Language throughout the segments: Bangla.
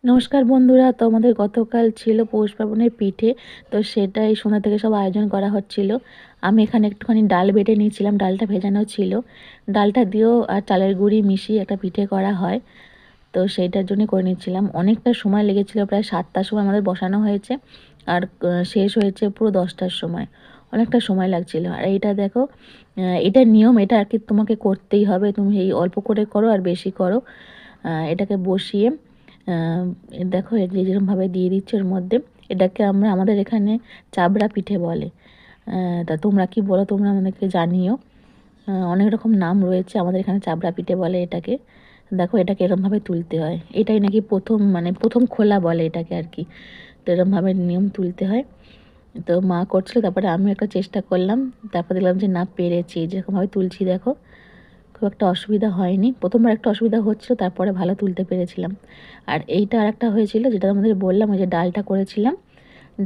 নমস্কার বন্ধুরা, তো আমাদের গতকাল ছিল পৌষ পার্বণের পিঠে। তো সেটাই সন্ধ্যা থেকে সব আয়োজন করা হচ্ছিল। আমি এখানে একটুখানি ডাল বেটে নিয়েছিলাম, ডালটা ভেজানো ছিল। ডালটা দিয়েও আর চালের গুঁড়ি মিশিয়ে একটা পিঠে করা হয়, তো সেইটার জন্য করে নিচ্ছিলাম। অনেকটা সময় লেগেছিল, প্রায় 7টার সময় আমাদের বসানো হয়েছে আর শেষ হয়েছে পুরো 10টার সময়। অনেকটা সময় লাগছিল। আর এইটা দেখো, এটা নিয়ম, এটা আর কি তোমাকে করতেই হবে। তুমি এই অল্প করে করো আর বেশি করো। এটাকে বসিয়ে দেখো যেরকমভাবে দিয়ে দিচ্ছে ওর মধ্যে। এটাকে আমরা আমাদের এখানে চাবড়া পিঠে বলে। তা তোমরা কি বলো, তোমরা আমাদেরকে জানিও। অনেক রকম নাম রয়েছে, আমাদের এখানে চাবড়া পিঠে বলে এটাকে। দেখো এটাকে এরমভাবে তুলতে হয়, এটাই নাকি প্রথম, মানে প্রথম খোলা বলে এটাকে আর কি। তো এরমভাবে নিয়ম তুলতে হয়। তো মা করছিল, তারপরে আমিও একটা চেষ্টা করলাম। তারপর দেখলাম যে না, পেরেছি। যেরকমভাবে তুলছি দেখো, খুব একটা অসুবিধা হয়নি। প্রথমবার একটা অসুবিধা হচ্ছিল, তারপরে ভালো তুলতে পেরেছিলাম। আর এইটা আরেকটা হয়েছিল, যেটা আমাদের বললাম, ওই যে ডালটা করেছিলাম,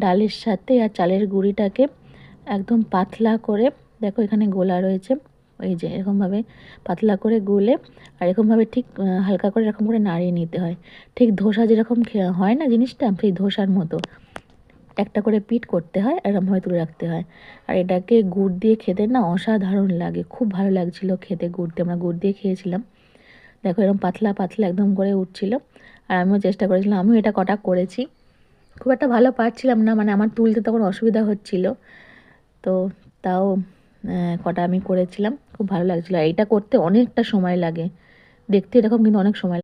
ডালের সাথে আর চালের গুঁড়িটাকে একদম পাতলা করে, দেখো এখানে গোলা রয়েছে, ওই যে এরকমভাবে পাতলা করে গুলে আর এরকমভাবে ঠিক হালকা করে এরকম করে নাড়িয়ে নিতে হয়। ঠিক ধোসা যেরকম হয় না জিনিসটা, সেই ধোসার মতো একটা করে পিঠ করতে হয়, এরকমভাবে তুলে রাখতে হয়। আর এটাকে গুড় দিয়ে খেতে না অসাধারণ লাগে, খুব ভালো লাগছিলো খেতে। গুড় দিয়ে, আমরা গুড় দিয়ে খেয়েছিলাম। দেখো এরকম পাতলা পাতলা একদম করে উঠছিল। আর আমিও চেষ্টা করেছিলাম, আমিও এটা কটা করেছি। খুব একটা ভালো পারছিলাম না, মানে আমার তুলতে তখন অসুবিধা হচ্ছিল। তো তাও কটা আমি করেছিলাম, খুব ভালো লাগছিলো। আর এটা করতে অনেকটা সময় লাগে, দেখতে এরকম কিন্তু অনেক সময়